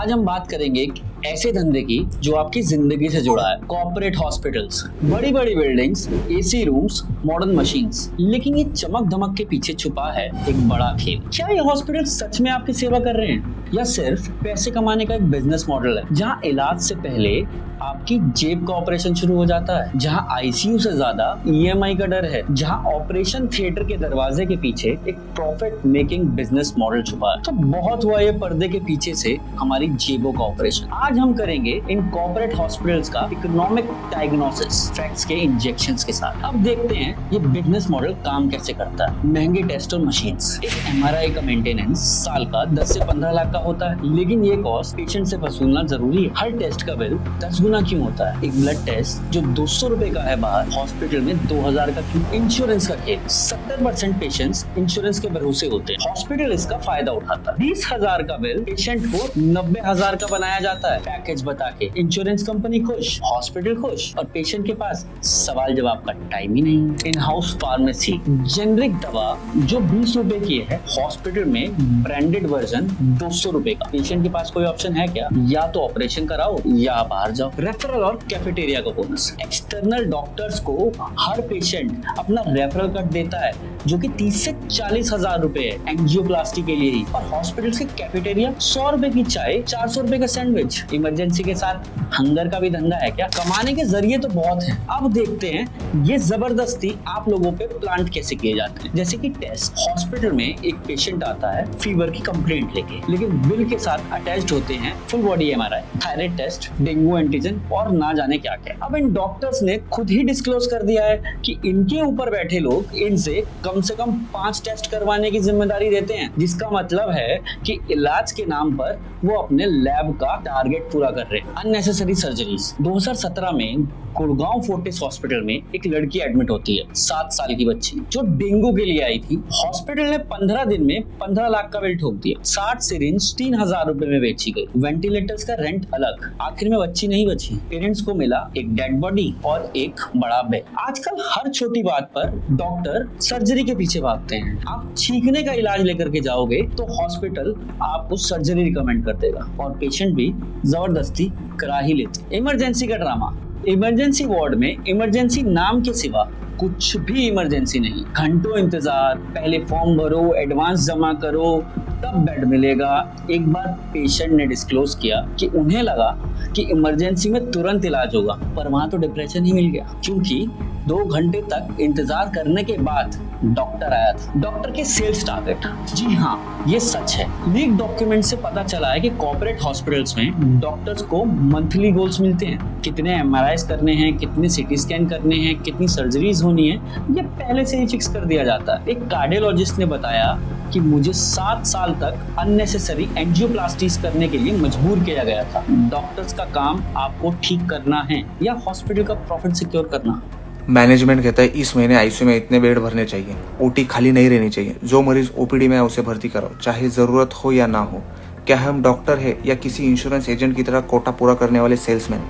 आज हम बात करेंगे एक ऐसे धंधे की जो आपकी जिंदगी से जुड़ा है, कॉर्पोरेट हॉस्पिटल्स। बड़ी बड़ी buildings, AC rooms, modern machines, लेकिन ये चमक धमक के पीछे छुपा है एक बड़ा खेल। क्या ये हॉस्पिटल सच में आपकी सेवा कर रहे हैं या सिर्फ पैसे कमाने का एक बिजनेस मॉडल है, जहाँ इलाज से पहले आपकी जेब का ऑपरेशन शुरू हो जाता है, जहाँ आईसीयू से ज्यादा ईएमआई का डर है, जहाँ ऑपरेशन थिएटर के दरवाजे के पीछे एक प्रॉफिट मेकिंग बिजनेस मॉडल छुपा है। तो बहुत हुआ ये पर्दे के पीछे से हमारी जेबों का ऑपरेशन। आज हम करेंगे इन कॉर्पोरेट हॉस्पिटल्स का इकोनॉमिक डायग्नोसिस फैक्ट्स के इंजेक्शंस के साथ। अब देखते हैं ये बिजनेस मॉडल काम कैसे करता है। महंगे टेस्ट और मशीन्स। एक एमआरआई का मेंटेनेंस साल का 10 से 15 लाख का होता है, लेकिन ये कॉस्ट पेशेंट से वसूलना जरूरी है। हर टेस्ट का बिल 10 गुना क्यों होता है? एक ब्लड टेस्ट जो 200 रुपए का है बाहर, हॉस्पिटल में 2000 का क्यों? इंश्योरेंस का खेल। 70% पेशेंट्स इंश्योरेंस के भरोसे होते हैं, हॉस्पिटल इसका फायदा उठाता है। 20,000 का बिल पेशेंट को 90,000 का बनाया जाता है पैकेज बता के। इंश्योरेंस कंपनी खुश, हॉस्पिटल खुश, और पेशेंट के पास सवाल जवाब का टाइम ही नहीं। इन हाउस फार्मेसी, जेनरिक दवा जो 20 रुपए की है, हॉस्पिटल में ब्रांडेड वर्जन 200 रुपए का। पेशेंट के पास कोई ऑप्शन है क्या? या तो ऑपरेशन कराओ या बाहर जाओ। रेफरल और कैफेटेरिया का बोनस। एक्सटर्नल डॉक्टर्स को हर पेशेंट अपना रेफरल कार्ड देता है जो कि 30 से 40,000 रुपए है एंजियोप्लास्टी के लिए ही। और हॉस्पिटल के कैफेटेरिया 100 रुपए की चाय, 400 रुपए का सैंडविच। इमरजेंसी के साथ हंगर का भी धंधा है क्या? कमाने के जरिए तो बहुत है। अब देखते हैं ये जबरदस्ती आप लोगों पे प्लांट कैसे किए जाते हैं। जैसे कि टेस्ट, हॉस्पिटल में एक पेशेंट आता है फीवर की कंप्लेंट लेके, लेकिन बिल के साथ अटैच्ड होते हैं full body MRI, thyroid test, dengue antigen और ना जाने क्या क्या। अब इन डॉक्टर्स ने खुद ही डिस्क्लोज कर दिया है कि इनके ऊपर बैठे लोग इनसे कम से कम 5 टेस्ट करवाने की जिम्मेदारी देते हैं, जिसका मतलब है कि इलाज के नाम पर वो अपने लैब का टारगेट पूरा कर रहे हैं। Unnecessary surgeries. 2017 में गुड़गांव फोर्टिस हॉस्पिटल में एक लड़की एडमिट होती है, 7 साल की बच्ची, जो डेंगू के लिए आई थी। हॉस्पिटल ने 15 दिन में 15 लाख का बिल ठोक दिया। 60 सिरिंज 3,000 रुपए में बेची गई। वेंटिलेटर्स का रेंट अलग। आखिर में बच्ची नहीं बची, पेरेंट्स को मिला एक डेड बॉडी और एक बड़ा बेड। आजकल हर छोटी बात पर डॉक्टर सर्जरी के पीछे भागते हैं। आप छींकने का इलाज लेकर के जाओगे तो हॉस्पिटल आपको सर्जरी रिकमेंड कर देगा, और पेशेंट भी जबरदस्ती करा ही लेते। इमरजेंसी का ड्रामा। इमरजेंसी वार्ड में इमरजेंसी नाम के सिवा कुछ भी इमरजेंसी नहीं। घंटों इंतजार, पहले फॉर्म भरो, एडवांस जमा करो, तब बेड मिलेगा। एक बार पेशेंट ने डिस्क्लोज किया कि उन्हें लगा कि इमरजेंसी में तुरंत इलाज होगा, पर वहां तो डिप्रेशन ही मिल गया, क्योंकि 2 घंटे तक इंतजार करने के बाद डॉक्टर आया था। डॉक्टर के सेल्स टारगेट। जी हाँ, ये सच है। लीक डॉक्यूमेंट से पता चला है कि कॉर्पोरेट हॉस्पिटल्स में डॉक्टर्स को मंथली गोल्स मिलते हैं। कितने एमआरआईज करने हैं, कितने सीटी स्कैन करने हैं, कितनी सर्जरीज होनी है, ये पहले से ही फिक्स कर दिया जाता है। एक कार्डियोलॉजिस्ट ने बताया कि मुझे 7 साल तक अननेसेसरी एंजियोप्लास्टीज करने के लिए मजबूर किया गया था। डॉक्टर्स का काम आपको ठीक करना है या हॉस्पिटल का प्रॉफिट सिक्योर करना। मैनेजमेंट कहता है इस महीने आईसीयू में इतने बेड भरने चाहिए, ओटी खाली नहीं रहनी चाहिए, जो मरीज ओपीडी में है उसे भर्ती करो, चाहे जरूरत हो या ना हो। क्या हम डॉक्टर है या किसी इंश्योरेंस एजेंट की तरह कोटा पूरा करने वाले सेल्समैन?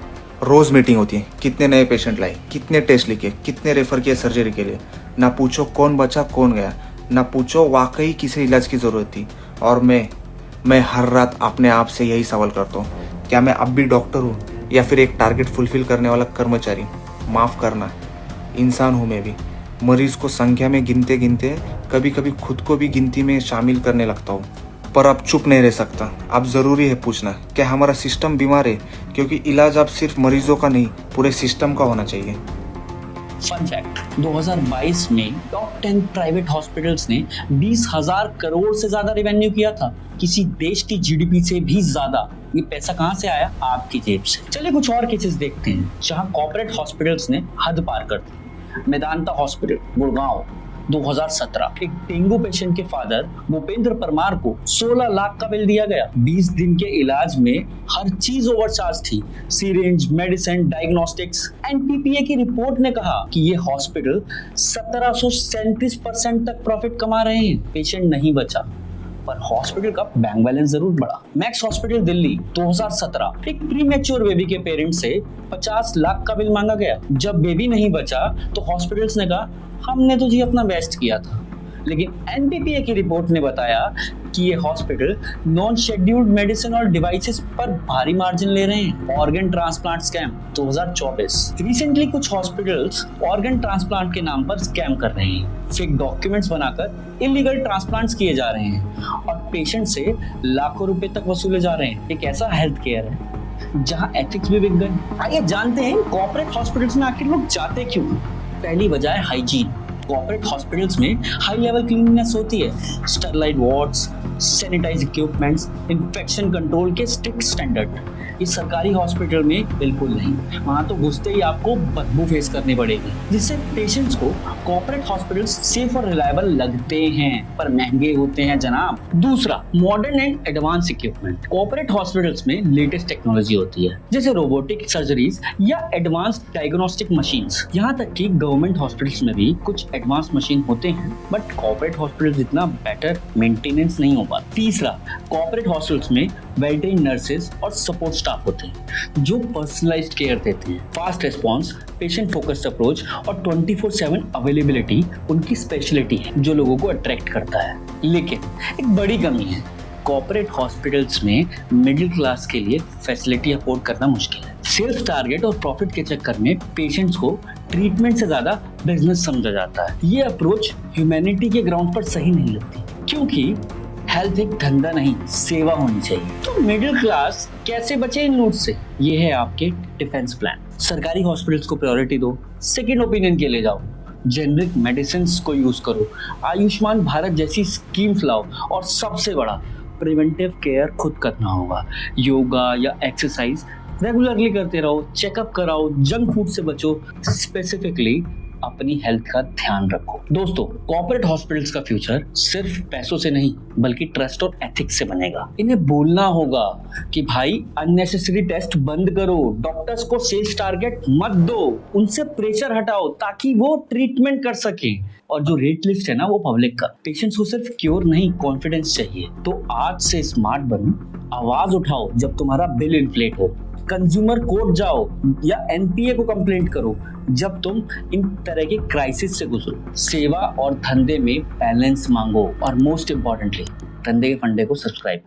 रोज मीटिंग होती है, कितने नए पेशेंट लाए, कितने टेस्ट लिखे, कितने रेफर किए सर्जरी के लिए। ना पूछो कौन बचा कौन गया, ना पूछो वाकई किसे इलाज की जरूरत थी। और मैं हर रात अपने आप से यही सवाल करता हूँ, क्या मैं अब भी डॉक्टर हूँ या फिर एक टारगेट फुलफिल करने वाला कर्मचारी? माफ करना, इंसान हूँ मैं भी। मरीज को संख्या में गिनते गिनते कभी कभी खुद को भी गिनती में शामिल करने लगता हूँ। पर अब चुप नहीं रह सकता। अब जरूरी है पूछना, क्या हमारा सिस्टम बीमार है? क्योंकि इलाज अब सिर्फ मरीजों का नहीं, पूरे सिस्टम का होना चाहिए। फन फैक्ट, 2022 में टॉप 10 प्राइवेट हॉस्पिटल्स ने 20,000 करोड़ से ज्यादा रेवेन्यू किया था, किसी देश की जीडीपी से भी ज्यादा। ये पैसा कहाँ से आया? आपकी जेब से। चलिए कुछ और केसेस देखते हैं जहां कॉर्पोरेट हॉस्पिटल्स ने हद पार कर दी। मेदांता हॉस्पिटल, गुड़गांव, 2017। एक डेंगू पेशेंट के फादर भूपेंद्र परमार को 16 लाख का बिल दिया गया। 20 दिन के इलाज में हर चीज ओवरचार्ज थी, सिरिंज, मेडिसिन, डायग्नोस्टिक्स। एनपीपीए की रिपोर्ट ने कहा कि ये हॉस्पिटल 1737% तक प्रॉफिट कमा रहे हैं। पेशेंट नहीं बचा, पर हॉस्पिटल का बैंक बैलेंस जरूर बढ़ा। Max hospital Delhi, 2017। एक प्रीमेच्योर बेबी के पेरेंट्स से 50 लाख का बिल मांगा गया। जब बेबी नहीं बचा तो हॉस्पिटल्स ने कहा हमने तो जी अपना बेस्ट किया था। लेकिन एनपीपीए की रिपोर्ट ने बताया कि ये हॉस्पिटल नॉन शेड्यूल्ड मेडिसिन और डिवाइसेस पर भारी मार्जिन ले रहे हैं। Organ transplant scam 2024। रिसेंटली कुछ हॉस्पिटल्स ऑर्गन ट्रांसप्लांट के नाम पर स्कैम कर रहे हैं। फेक डॉक्यूमेंट्स बनाकर इलीगल ट्रांसप्लांट्स किए जा रहे हैं और पेशेंट से लाखों रुपए तक वसूले जा रहे हैं। एक ऐसा हेल्थ केयर है जहां एथिक्स भी बिक गए। आइए जानते हैं कॉर्पोरेट हॉस्पिटल्स में आखिर लोग जाते क्यों। पहली वजह है हाइजीन। कॉर्पोरेट हॉस्पिटल्स में हाई लेवल क्लीनलीनेस होती है, sterilised wards, sanitise equipments, infection control के स्ट्रिक्ट स्टैंडर्ड। इस सरकारी हॉस्पिटल में बिल्कुल नहीं। वहां तो घुसते ही आपको बदबू फेस करनी पड़ेगी, जिससे पेशेंट्स को कॉर्पोरेट हॉस्पिटल्स सेफ और रिलायबल लगते हैं, पर महंगे होते हैं जनाब। दूसरा, modern and advance equipment. Corporate hospitals में लेटेस्ट टेक्नोलॉजी होती है, जैसे रोबोटिक सर्जरीज या एडवांस डायग्नोस्टिक मशीन्स। यहाँ तक कि गवर्नमेंट हॉस्पिटल्स में भी कुछ एडवांस मशीन होते हैं, बट कॉर्पोरेट हॉस्पिटल्स जितना बेटर मेंटेनेंस नहीं हो पाता। तीसरा, कॉर्पोरेट हॉस्पिटल्स में वेल ट्रेन्ड नर्सेज और सपोर्ट स्टाफ होते हैं जो पर्सनलाइज्ड केयर देते हैं। Fast response, patient focused approach और 24/7 अवेलेबिलिटी उनकी स्पेशलिटी है जो लोगों को अट्रैक्ट करता है। लेकिन एक बड़ी कमी है, कॉर्पोरेट हॉस्पिटल्स में मिडिल क्लास के लिए फैसिलिटी अफोर्ड करना मुश्किल है। सेल्फ टारगेट और प्रॉफिट के चक्कर में पेशेंट्स को ट्रीटमेंट से ज्यादा बिजनेस समझा जाता है। ये अप्रोच ह्यूमैनिटी के ग्राउंड पर सही नहीं लगती, क्योंकि हेल्थ एक धंधा नहीं, सेवा होनी चाहिए। तो मिडिल क्लास कैसे बचे इन लूट से? ये है आपके डिफेंस प्लान। सरकारी हॉस्पिटल्स को प्रायोरिटी दो, सेकेंड ओपिनियन के ले जाओ, जेनरिक मेडिसिन को यूज करो, आयुष्मान भारत जैसी स्कीम्स लाओ, और सबसे बड़ा प्रिवेंटिव केयर खुद करना होगा। योगा या एक्सरसाइज रेगुलरली करते रहो, चेकअप कराओ, जंक फूड से बचो, स्पेसिफिकली अपनी हेल्थ का ध्यान रखो। दोस्तों, कॉर्पोरेट हॉस्पिटल्स का फ्यूचर सिर्फ पैसों से नहीं बल्कि ट्रस्ट और एथिक्स से बनेगा। इन्हें बोलना होगा कि भाई अननेसेसरी टेस्ट बंद करो, डॉक्टर्स को सेल्स टारगेट मत दो, उनसे प्रेशर हटाओ ताकि वो ट्रीटमेंट कर सके। और जो रेट लिस्ट है ना, वो पब्लिक का। पेशेंट्स को सिर्फ क्योर नहीं, कॉन्फिडेंस चाहिए। तो आज से स्मार्ट बनो, आवाज उठाओ जब तुम्हारा बिल इन्फ्लेट हो, कंज्यूमर कोर्ट जाओ या एनपीए को कंप्लेंट करो जब तुम इन तरह के क्राइसिस से गुजरो। सेवा और धंधे में बैलेंस मांगो, और मोस्ट इंपॉर्टेंटली धंधे के फंडे को सब्सक्राइब